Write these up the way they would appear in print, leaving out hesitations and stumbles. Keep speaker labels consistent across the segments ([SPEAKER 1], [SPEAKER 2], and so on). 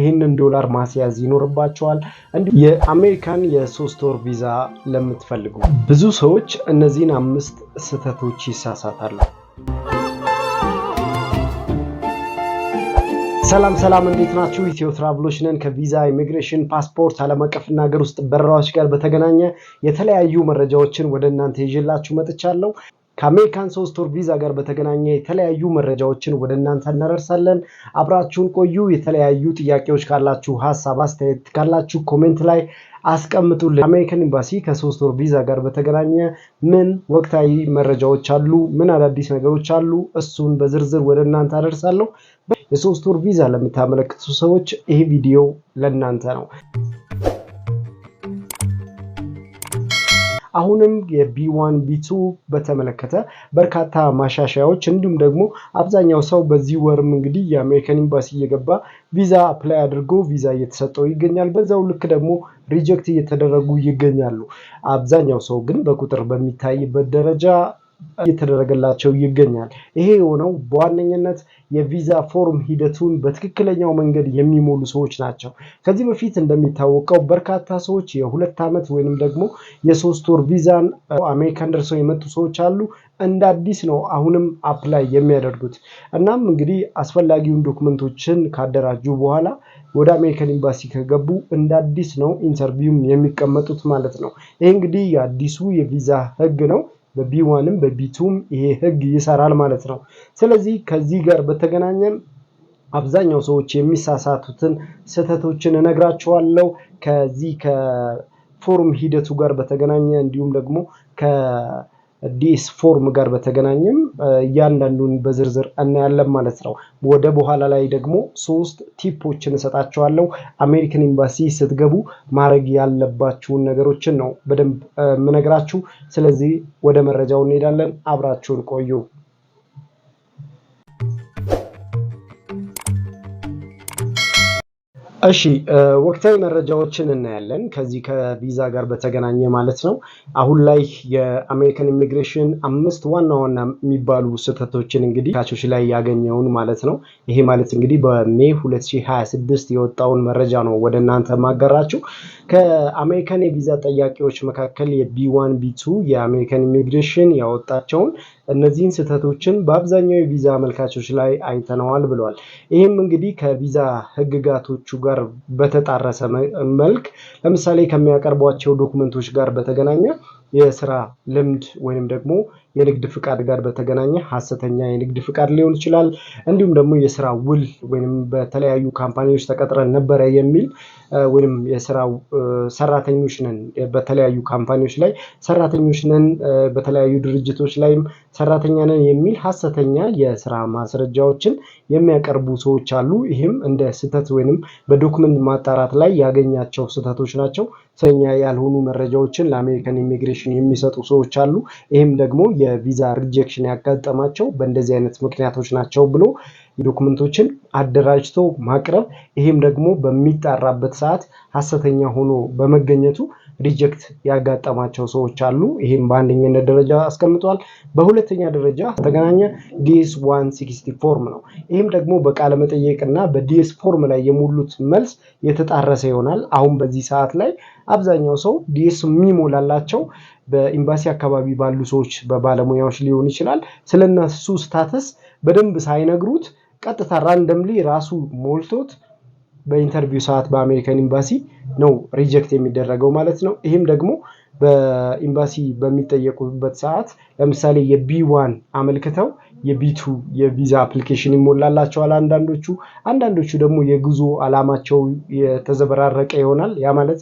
[SPEAKER 1] ይህንን ዶላር ማስያዝ ይኖርባቸዋል። እንዲሁም የአሜሪካን የ3 ወር ቪዛ ለምትፈልጉ ብዙ ሰዎች እነዚህን 5 ስህተቶች ይሳሳታሉ። ሰላም እንዴት ናችሁ? ኢትዮ ትራቭሎች ነን። ከቪዛ ኢሚግሬሽን፣ ፓስፖርት፣ ዓለም አቀፍና ሀገር ውስጥ በረራዎች ጋር በተገናኘ የተለያዩ መረጃዎችን ወደ እናንተ ይዤላችሁ መጥቻለሁ። ከአሜሪካን 3 ወር ቪዛ ጋር በተገናኘ የተለያዩ መረጃዎችን ወደ እናንተ እናደርሳለን። አብራችሁን ቆዩ። የተለያዩ ጥያቄዎች ካላችሁ፣ ሀሳብ አስተያየት ካላችሁ ኮሜንት ላይ አስቀምጡልኝ። አሜሪካን ኤምባሲ ከ3 ወር ቪዛ ጋር በተገናኘ ምን ወቅታዊ መረጃዎች አሉ፣ ምን አዳዲስ ነገሮች አሉ፣ እሱን በዝርዝር ወደ እናንተ አደርሳለሁ። የ3 ወር ቪዛ ለምታመለክቱ ሰዎች ይሄ ቪዲዮ ለእናንተ ነው። አሁንም የቢ1 ቢ2 በተመለከተ በርካታ ማሻሻያዎች እንዲሁም ደግሞ አብዛኛው ሰው በዚህ ወርም እንግዲህ የአሜሪካን ኤምባሲ እየገባ ቪዛ አፕላይ አድርጎ ቪዛ እየተሰጠው ይገኛል። በዛው ልክ ደግሞ ሪጀክት እየተደረጉ ይገኛሉ። አብዛኛው ሰው ግን በቁጥር በሚታይበት ደረጃ እየተደረገላቸው ይገኛል። ይሄ የሆነው በዋነኝነት የቪዛ ፎርም ሂደቱን በትክክለኛው መንገድ የሚሞሉ ሰዎች ናቸው። ከዚህ በፊት እንደሚታወቀው በርካታ ሰዎች የ2 ዓመት ወይንም ደግሞ የ3 ወር ቪዛን አሜሪካን ደርሰው የመጡ ሰዎች አሉ። እንደ አዲስ ነው አሁንም አፕላይ የሚያደርጉት። እናም እንግዲህ አስፈላጊውን ዶክመንቶችን ካደራጁ በኋላ ወደ አሜሪካን ኤምባሲ ከገቡ እንደ አዲስ ነው ኢንተርቪውም የሚቀመጡት ማለት ነው። ይሄ እንግዲህ የአዲሱ የቪዛ ህግ ነው። በቢ1ም በቢ2ም ይሄ ህግ ይሰራል ማለት ነው። ስለዚህ ከዚህ ጋር በተገናኘ አብዛኛው ሰዎች የሚሳሳቱትን ስህተቶችን እነግራቸዋለሁ። ከዚህ ከፎርም ሂደቱ ጋር በተገናኘ እንዲሁም ደግሞ ከዲኤስ ፎርም ጋር በተገናኘም እያንዳንዱን በዝርዝር እናያለን ማለት ነው። ወደ በኋላ ላይ ደግሞ 3 ቲፖችን እሰጣቸዋለሁ። አሜሪካን ኤምባሲ ስትገቡ ማድረግ ያለባችሁን ነገሮችን ነው በደንብ የምነግራችሁ። ስለዚህ ወደ መረጃው እንሄዳለን። አብራችሁን ቆዩ። እሺ ወቅታዊ መረጃዎችን እናያለን። ከዚህ ከቪዛ ጋር በተገናኘ ማለት ነው። አሁን ላይ የአሜሪካን ኢሚግሬሽን 5 ዋና የሚባሉ ስህተቶችን እንግዲህ ካቾች ላይ ያገኘውን ማለት ነው። ይሄ ማለት እንግዲህ በሜይ 2026 የወጣውን መረጃ ነው ወደ እናንተ ማጋራችሁ። ከአሜሪካን የቪዛ ጠያቂዎች መካከል የቢ1 ቢ2 የአሜሪካን ኢሚግሬሽን ያወጣቸውን እነዚህን ስህተቶችን በአብዛኛው የቪዛ አመልካቾች ላይ አይተነዋል ብለዋል። ይህም እንግዲህ ከቪዛ ህግጋቶቹ ጋር በተጣረሰ መልክ ለምሳሌ ከሚያቀርቧቸው ዶክመንቶች ጋር በተገናኘ የስራ ልምድ ወይንም ደግሞ የንግድ ፍቃድ ጋር በተገናኘ ሐሰተኛ የንግድ ፍቃድ ሊሆን ይችላል። እንዲሁም ደግሞ የስራ ውል ወይንም በተለያዩ ካምፓኒዎች ተቀጥረን ነበረ የሚል ወይንም የስራ ሰራተኞች ነን በተለያዩ ካምፓኒዎች ላይ ሰራተኞች ነን በተለያዩ ድርጅቶች ላይም ሰራተኛ ነን የሚል ሐሰተኛ የስራ ማስረጃዎችን የሚያቀርቡ ሰዎች አሉ። ይህም እንደ ስህተት ወይንም በዶክመንት ማጣራት ላይ ያገኛቸው ስህተቶች ናቸው። ሰኛ ያልሆኑ መረጃዎችን ለአሜሪካን ኢሚግሬሽን የሚሰጡ ሰዎች አሉ። ይህም ደግሞ የቪዛ ሪጀክሽን ያጋጠማቸው በእንደዚህ አይነት ምክንያቶች ናቸው ብሎ ዶክመንቶችን አደራጅቶ ማቅረብ፣ ይህም ደግሞ በሚጣራበት ሰዓት ሐሰተኛ ሆኖ በመገኘቱ ሪጀክት ያጋጠማቸው ሰዎች አሉ። ይህም በአንደኛነት ደረጃ አስቀምጧል። በሁለተኛ ደረጃ ተገናኘ ዲኤስ 160 ፎርም ነው። ይህም ደግሞ በቃለ መጠየቅና በዲኤስ ፎርም ላይ የሞሉት መልስ የተጣረሰ ይሆናል። አሁን በዚህ ሰዓት ላይ አብዛኛው ሰው ዲኤስ የሚሞላላቸው በኤምባሲ አካባቢ ባሉ ሰዎች በባለሙያዎች ሊሆን ይችላል። ስለነሱ ስታተስ በደንብ ሳይነግሩት ቀጥታ ራንደምሊ ራሱ ሞልቶት በኢንተርቪው ሰዓት በአሜሪካን ኤምባሲ ነው ሪጀክት የሚደረገው ማለት ነው። ይህም ደግሞ በኤምባሲ በሚጠየቁበት ሰዓት ለምሳሌ የቢ1 አመልክተው የቢ2 የቪዛ አፕሊኬሽን ይሞላላቸዋል አንዳንዶቹ ደግሞ የጉዞ አላማቸው የተዘበራረቀ ይሆናል። ያ ማለት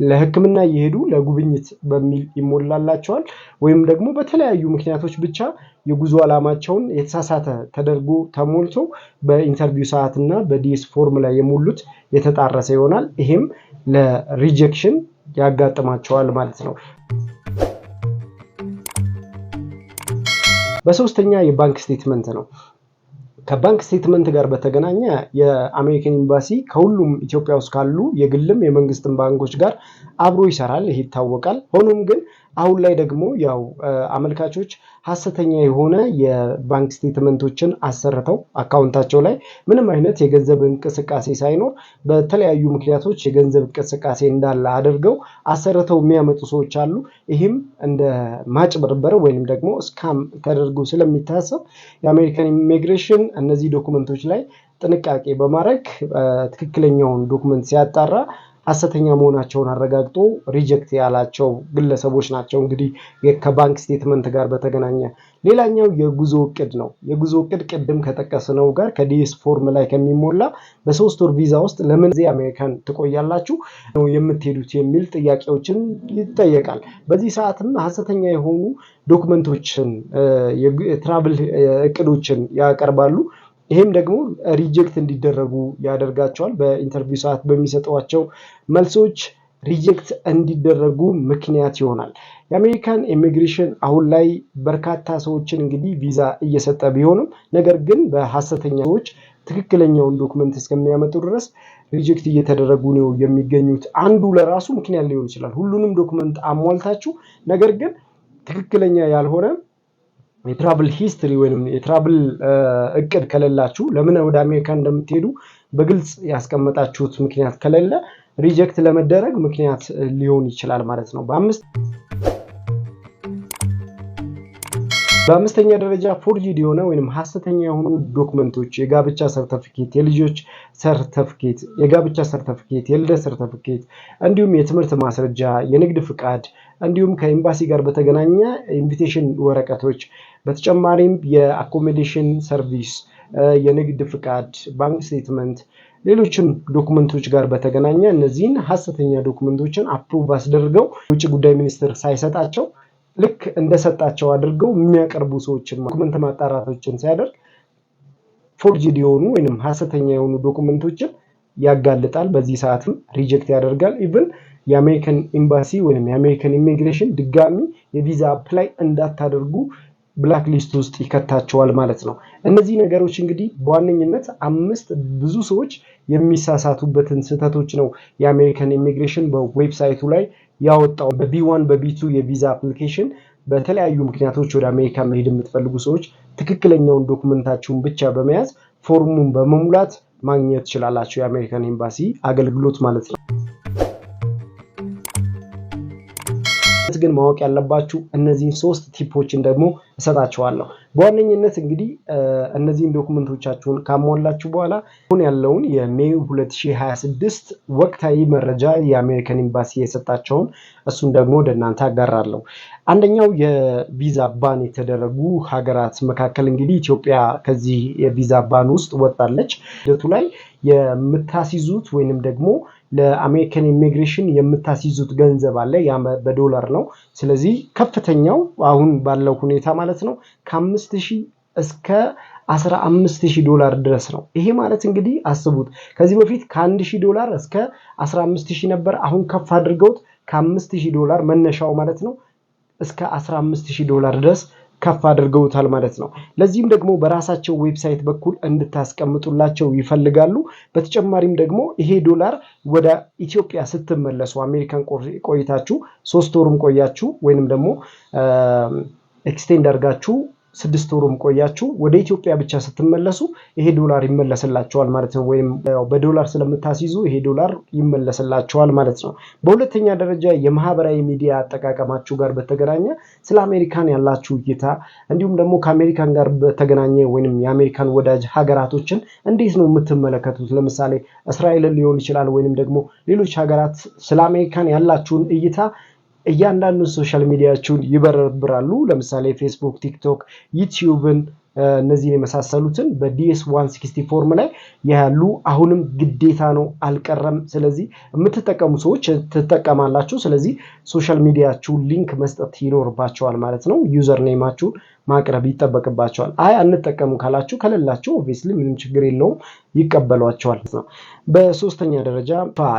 [SPEAKER 1] ለሕክምና እየሄዱ ለጉብኝት በሚል ይሞላላቸዋል ወይም ደግሞ በተለያዩ ምክንያቶች ብቻ የጉዞ አላማቸውን የተሳሳተ ተደርጎ ተሞልቶ በኢንተርቪው ሰዓትና በዲኤስ ፎርም ላይ የሞሉት የተጣረሰ ይሆናል። ይሄም ለሪጀክሽን ያጋጥማቸዋል ማለት ነው። በሶስተኛ የባንክ ስቴትመንት ነው። ከባንክ ስቴትመንት ጋር በተገናኘ የአሜሪካን ኤምባሲ ከሁሉም ኢትዮጵያ ውስጥ ካሉ የግልም የመንግስትም ባንኮች ጋር አብሮ ይሰራል። ይሄ ይታወቃል። ሆኖም ግን አሁን ላይ ደግሞ ያው አመልካቾች ሐሰተኛ የሆነ የባንክ ስቴትመንቶችን አሰርተው አካውንታቸው ላይ ምንም አይነት የገንዘብ እንቅስቃሴ ሳይኖር በተለያዩ ምክንያቶች የገንዘብ እንቅስቃሴ እንዳለ አድርገው አሰርተው የሚያመጡ ሰዎች አሉ። ይህም እንደ ማጭበርበር ወይም ደግሞ ስካም ተደርጎ ስለሚታሰብ የአሜሪካን ኢሚግሬሽን እነዚህ ዶክመንቶች ላይ ጥንቃቄ በማድረግ ትክክለኛውን ዶክመንት ሲያጣራ ሐሰተኛ መሆናቸውን አረጋግጦ ሪጀክት ያላቸው ግለሰቦች ናቸው። እንግዲህ ከባንክ ስቴትመንት ጋር በተገናኘ ሌላኛው የጉዞ እቅድ ነው። የጉዞ እቅድ ቅድም ከጠቀስነው ጋር ከዲኤስ ፎርም ላይ ከሚሞላ በ3 ወር ቪዛ ውስጥ ለምን እዚህ አሜሪካን ትቆያላችሁ ነው የምትሄዱት የሚል ጥያቄዎችን ይጠየቃል። በዚህ ሰዓትም ሐሰተኛ የሆኑ ዶክመንቶችን የትራቭል እቅዶችን ያቀርባሉ። ይህም ደግሞ ሪጀክት እንዲደረጉ ያደርጋቸዋል። በኢንተርቪው ሰዓት በሚሰጧቸው መልሶች ሪጀክት እንዲደረጉ ምክንያት ይሆናል። የአሜሪካን ኢሚግሬሽን አሁን ላይ በርካታ ሰዎችን እንግዲህ ቪዛ እየሰጠ ቢሆንም ነገር ግን በሐሰተኛ ሰዎች ትክክለኛውን ዶክመንት እስከሚያመጡ ድረስ ሪጀክት እየተደረጉ ነው የሚገኙት። አንዱ ለራሱ ምክንያት ሊሆን ይችላል። ሁሉንም ዶክመንት አሟልታችሁ ነገር ግን ትክክለኛ ያልሆነ የትራቭል ሂስትሪ ወይም የትራቭል እቅድ ከሌላችሁ ለምን ወደ አሜሪካ እንደምትሄዱ በግልጽ ያስቀመጣችሁት ምክንያት ከሌለ ሪጀክት ለመደረግ ምክንያት ሊሆን ይችላል ማለት ነው። በአምስተኛ ደረጃ ፎርጂድ የሆነ ወይም ሐሰተኛ የሆኑ ዶክመንቶች የጋብቻ ሰርተፊኬት፣ የልጆች ሰርተፊኬት፣ የጋብቻ ሰርተፊኬት፣ የልደት ሰርተፊኬት እንዲሁም የትምህርት ማስረጃ፣ የንግድ ፍቃድ እንዲሁም ከኤምባሲ ጋር በተገናኘ ኢንቪቴሽን ወረቀቶች በተጨማሪም የአኮሞዴሽን ሰርቪስ፣ የንግድ ፍቃድ፣ ባንክ ስቴትመንት ሌሎችም ዶክመንቶች ጋር በተገናኘ እነዚህን ሐሰተኛ ዶክመንቶችን አፕሩቭ አስደርገው ውጭ ጉዳይ ሚኒስትር ሳይሰጣቸው ልክ እንደሰጣቸው አድርገው የሚያቀርቡ ሰዎችን ዶክመንት ማጣራቶችን ሲያደርግ ፎርጂድ የሆኑ ወይም ሐሰተኛ የሆኑ ዶክመንቶችን ያጋልጣል። በዚህ ሰዓትም ሪጀክት ያደርጋል። ኢቭን የአሜሪካን ኤምባሲ ወይም የአሜሪካን ኢሚግሬሽን ድጋሚ የቪዛ አፕላይ እንዳታደርጉ ብላክ ሊስት ውስጥ ይከታቸዋል ማለት ነው። እነዚህ ነገሮች እንግዲህ በዋነኝነት 5 ብዙ ሰዎች የሚሳሳቱበትን ስህተቶች ነው የአሜሪካን ኢሚግሬሽን በዌብሳይቱ ላይ ያወጣው። በቢ1 በቢ2 የቪዛ አፕሊኬሽን በተለያዩ ምክንያቶች ወደ አሜሪካ መሄድ የምትፈልጉ ሰዎች ትክክለኛውን ዶክመንታችሁን ብቻ በመያዝ ፎርሙን በመሙላት ማግኘት ትችላላችሁ የአሜሪካን ኤምባሲ አገልግሎት ማለት ነው። ግን ማወቅ ያለባችሁ እነዚህን 3 ቲፖችን ደግሞ እሰጣችኋለሁ። በዋነኝነት እንግዲህ እነዚህን ዶክመንቶቻችሁን ካሟላችሁ በኋላ አሁን ያለውን የሜይ 2026 ወቅታዊ መረጃ የአሜሪካን ኤምባሲ የሰጣቸውን እሱን ደግሞ ወደ እናንተ አጋራለሁ። አንደኛው የቪዛ ባን የተደረጉ ሀገራት መካከል እንግዲህ ኢትዮጵያ ከዚህ የቪዛ ባን ውስጥ ወጣለች። ሂደቱ ላይ የምታስይዙት ወይንም ደግሞ ለአሜሪካን ኢሚግሬሽን የምታስይዙት ገንዘብ አለ። ያ በዶላር ነው። ስለዚህ ከፍተኛው አሁን ባለው ሁኔታ ማለት ነው ከ5000 እስከ $15000 ድረስ ነው። ይሄ ማለት እንግዲህ አስቡት ከዚህ በፊት ከ$1000 እስከ $15000 ነበር። አሁን ከፍ አድርገውት ከ$5000 መነሻው ማለት ነው እስከ $15000 ድረስ ከፍ አድርገውታል ማለት ነው። ለዚህም ደግሞ በራሳቸው ዌብሳይት በኩል እንድታስቀምጡላቸው ይፈልጋሉ። በተጨማሪም ደግሞ ይሄ ዶላር ወደ ኢትዮጵያ ስትመለሱ አሜሪካን ቆይታችሁ 3 ወርም ቆያችሁ ወይንም ደግሞ ኤክስቴንድ አድርጋችሁ 6 ወርም ቆያችሁ ወደ ኢትዮጵያ ብቻ ስትመለሱ ይሄ ዶላር ይመለስላችኋል ማለት ነው። ወይም በዶላር ስለምታስይዙ ይሄ ዶላር ይመለስላችኋል ማለት ነው። በሁለተኛ ደረጃ የማህበራዊ ሚዲያ አጠቃቀማችሁ ጋር በተገናኘ ስለ አሜሪካን ያላችሁ እይታ እንዲሁም ደግሞ ከአሜሪካን ጋር በተገናኘ ወይንም የአሜሪካን ወዳጅ ሀገራቶችን እንዴት ነው የምትመለከቱት? ለምሳሌ እስራኤልን ሊሆን ይችላል ወይንም ደግሞ ሌሎች ሀገራት ስለ አሜሪካን ያላችሁን እይታ እያንዳንዱ ሶሻል ሚዲያችሁን ይበረብራሉ። ለምሳሌ ፌስቡክ፣ ቲክቶክ፣ ዩቲዩብን እነዚህን የመሳሰሉትን በዲኤስ 160 ፎርም ላይ ያሉ አሁንም ግዴታ ነው አልቀረም። ስለዚህ የምትጠቀሙ ሰዎች ትጠቀማላችሁ። ስለዚህ ሶሻል ሚዲያችሁ ሊንክ መስጠት ይኖርባቸዋል ማለት ነው። ዩዘር ኔማችሁን ማቅረብ ይጠበቅባቸዋል። አይ አንጠቀሙ ካላችሁ ከሌላችሁ ኦብቪየስሊ ምንም ችግር የለውም ይቀበሏቸዋል ነው። በሶስተኛ ደረጃ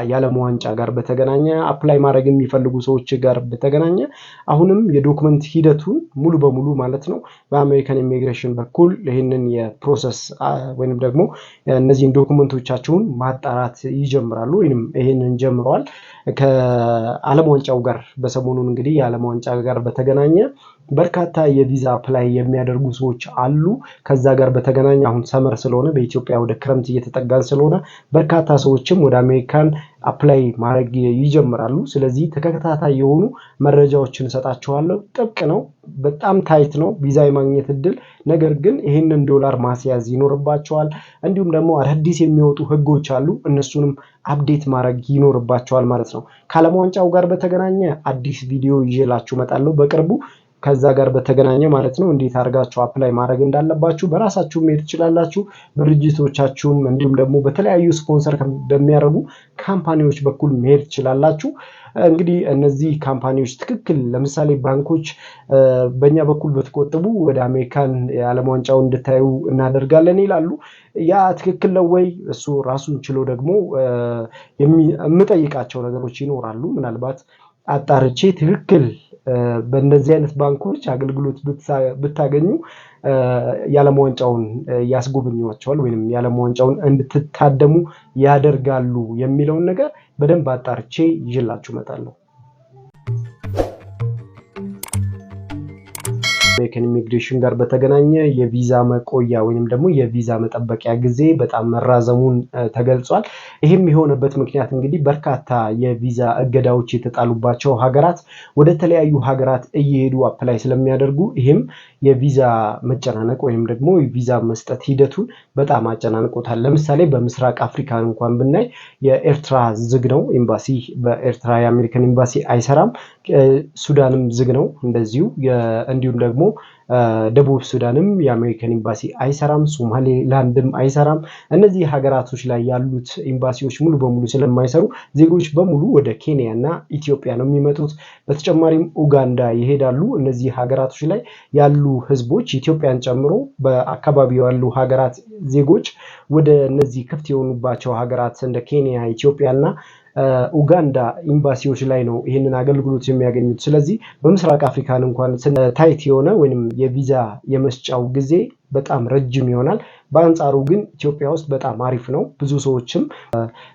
[SPEAKER 1] የዓለም ዋንጫ ጋር በተገናኘ አፕላይ ማድረግ የሚፈልጉ ሰዎች ጋር በተገናኘ አሁንም የዶክመንት ሂደቱን ሙሉ በሙሉ ማለት ነው በአሜሪካን ኢሚግሬሽን በኩል ይህንን የፕሮሰስ ወይንም ደግሞ እነዚህን ዶክመንቶቻቸውን ማጣራት ይጀምራሉ ወይንም ይህንን ጀምረዋል። ከዓለም ዋንጫው ጋር በሰሞኑን እንግዲህ የዓለም ዋንጫ ጋር በተገናኘ በርካታ የቪዛ አፕላይ የሚያደርጉ ሰዎች አሉ። ከዛ ጋር በተገናኘ አሁን ሰመር ስለሆነ በኢትዮጵያ ወደ ክረምት እየተጠጋን ስለሆነ በርካታ ሰዎችም ወደ አሜሪካን አፕላይ ማድረግ ይጀምራሉ። ስለዚህ ተከታታይ የሆኑ መረጃዎችን እሰጣችኋለሁ። ጥብቅ ነው፣ በጣም ታይት ነው ቪዛ የማግኘት እድል። ነገር ግን ይህንን ዶላር ማስያዝ ይኖርባቸዋል። እንዲሁም ደግሞ አዳዲስ የሚወጡ ህጎች አሉ፣ እነሱንም አፕዴት ማድረግ ይኖርባቸዋል ማለት ነው። ከዓለም ዋንጫው ጋር በተገናኘ አዲስ ቪዲዮ ይዤላችሁ እመጣለሁ በቅርቡ። ከዛ ጋር በተገናኘ ማለት ነው እንዴት አድርጋችሁ አፕላይ ማድረግ እንዳለባችሁ በራሳችሁ መሄድ ትችላላችሁ። ድርጅቶቻችሁም እንዲሁም ደግሞ በተለያዩ ስፖንሰር በሚያደርጉ ካምፓኒዎች በኩል መሄድ ትችላላችሁ። እንግዲህ እነዚህ ካምፓኒዎች ትክክል ለምሳሌ ባንኮች በእኛ በኩል በተቆጥቡ ወደ አሜሪካን የዓለም ዋንጫው እንድታዩ እናደርጋለን ይላሉ። ያ ትክክል ነው ወይ? እሱ ራሱን ችሎ ደግሞ የምጠይቃቸው ነገሮች ይኖራሉ። ምናልባት አጣርቼ ትክክል በእንደዚህ አይነት ባንኮች አገልግሎት ብታገኙ የዓለም ዋንጫውን ያስጎበኟቸዋል ወይንም የዓለም ዋንጫውን እንድትታደሙ ያደርጋሉ የሚለውን ነገር በደንብ አጣርቼ ይዤላችሁ እመጣለሁ። አሜሪካን ኢሚግሬሽን ጋር በተገናኘ የቪዛ መቆያ ወይንም ደግሞ የቪዛ መጠበቂያ ጊዜ በጣም መራዘሙን ተገልጿል። ይህም የሆነበት ምክንያት እንግዲህ በርካታ የቪዛ እገዳዎች የተጣሉባቸው ሀገራት ወደ ተለያዩ ሀገራት እየሄዱ አፕላይ ስለሚያደርጉ ይህም የቪዛ መጨናነቅ ወይንም ደግሞ የቪዛ መስጠት ሂደቱን በጣም አጨናንቆታል። ለምሳሌ በምስራቅ አፍሪካ እንኳን ብናይ የኤርትራ ዝግ ነው ኤምባሲ፣ በኤርትራ የአሜሪካን ኤምባሲ አይሰራም። ሱዳንም ዝግ ነው እንደዚሁ። እንዲሁም ደግሞ ደቡብ ሱዳንም የአሜሪካን ኤምባሲ አይሰራም፣ ሶማሌላንድም አይሰራም። እነዚህ ሀገራቶች ላይ ያሉት ኤምባሲዎች ሙሉ በሙሉ ስለማይሰሩ ዜጎች በሙሉ ወደ ኬንያ እና ኢትዮጵያ ነው የሚመጡት። በተጨማሪም ኡጋንዳ ይሄዳሉ። እነዚህ ሀገራቶች ላይ ያሉ ህዝቦች ኢትዮጵያን ጨምሮ በአካባቢው ያሉ ሀገራት ዜጎች ወደ እነዚህ ክፍት የሆኑባቸው ሀገራት እንደ ኬንያ፣ ኢትዮጵያ እና ኡጋንዳ ኤምባሲዎች ላይ ነው ይህንን አገልግሎት የሚያገኙት። ስለዚህ በምስራቅ አፍሪካን እንኳን ታይት የሆነ ወይንም የቪዛ የመስጫው ጊዜ በጣም ረጅም ይሆናል። በአንጻሩ ግን ኢትዮጵያ ውስጥ በጣም አሪፍ ነው። ብዙ ሰዎችም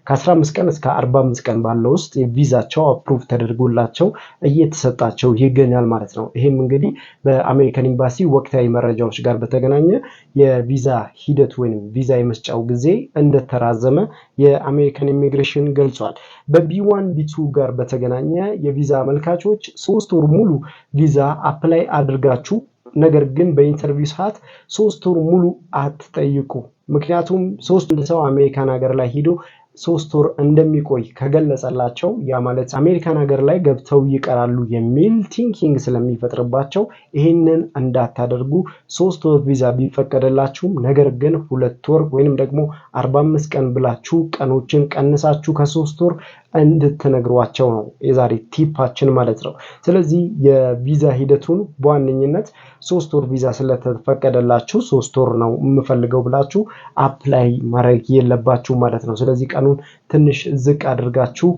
[SPEAKER 1] ከ15 ቀን እስከ 45 ቀን ባለው ውስጥ የቪዛቸው አፕሩቭ ተደርጎላቸው እየተሰጣቸው ይገኛል ማለት ነው። ይህም እንግዲህ በአሜሪካን ኤምባሲ ወቅታዊ መረጃዎች ጋር በተገናኘ የቪዛ ሂደት ወይም ቪዛ የመስጫው ጊዜ እንደተራዘመ የአሜሪካን ኢሚግሬሽን ገልጿል። በቢ1 ቢ2 ጋር በተገናኘ የቪዛ አመልካቾች 3 ወር ሙሉ ቪዛ አፕላይ አድርጋችሁ ነገር ግን በኢንተርቪው ሰዓት 3 ወር ሙሉ አትጠይቁ። ምክንያቱም 3 ሰው አሜሪካን ሀገር ላይ ሄዶ 3 ወር እንደሚቆይ ከገለጸላቸው ያ ማለት አሜሪካን ሀገር ላይ ገብተው ይቀራሉ የሚል ቲንኪንግ ስለሚፈጥርባቸው ይህንን እንዳታደርጉ። 3 ወር ቪዛ ቢፈቀደላችሁም ነገር ግን 2 ወር ወይንም ደግሞ 45 ቀን ብላችሁ ቀኖችን ቀንሳችሁ ከ3 ወር እንድትነግሯቸው ነው የዛሬ ቲፓችን ማለት ነው። ስለዚህ የቪዛ ሂደቱን በዋነኝነት 3 ወር ቪዛ ስለተፈቀደላችሁ 3 ወር ነው የምፈልገው ብላችሁ አፕላይ ማድረግ የለባችሁ ማለት ነው። ስለዚህ ቀኑን ትንሽ ዝቅ አድርጋችሁ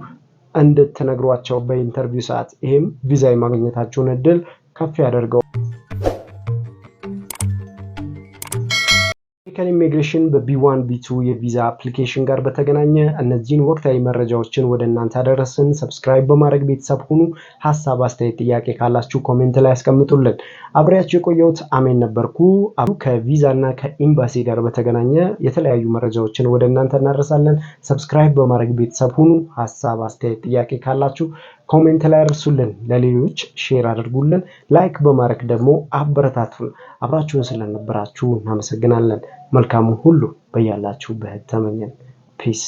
[SPEAKER 1] እንድትነግሯቸው በኢንተርቪው ሰዓት፣ ይሄም ቪዛ የማግኘታችሁን እድል ከፍ ያደርገው። አሜሪካን ኢሚግሬሽን በቢ1 ቢ2 የቪዛ አፕሊኬሽን ጋር በተገናኘ እነዚህን ወቅታዊ መረጃዎችን ወደ እናንተ አደረስን። ሰብስክራይብ በማድረግ ቤተሰብ ሁኑ። ሀሳብ፣ አስተያየት፣ ጥያቄ ካላችሁ ኮሜንት ላይ አስቀምጡልን። አብሬያችሁ የቆየሁት አሜን ነበርኩ። ከቪዛ እና ከኤምባሲ ጋር በተገናኘ የተለያዩ መረጃዎችን ወደ እናንተ እናደርሳለን። ሰብስክራይብ በማድረግ ቤተሰብ ሁኑ። ሀሳብ፣ አስተያየት፣ ጥያቄ ካላችሁ ኮሜንት ላይ አድርሱልን። ለሌሎች ሼር አድርጉልን። ላይክ በማድረግ ደግሞ አበረታቱን። አብራችሁን ስለነበራችሁ እናመሰግናለን። መልካሙን ሁሉ በያላችሁበት ተመኘን። ፒስ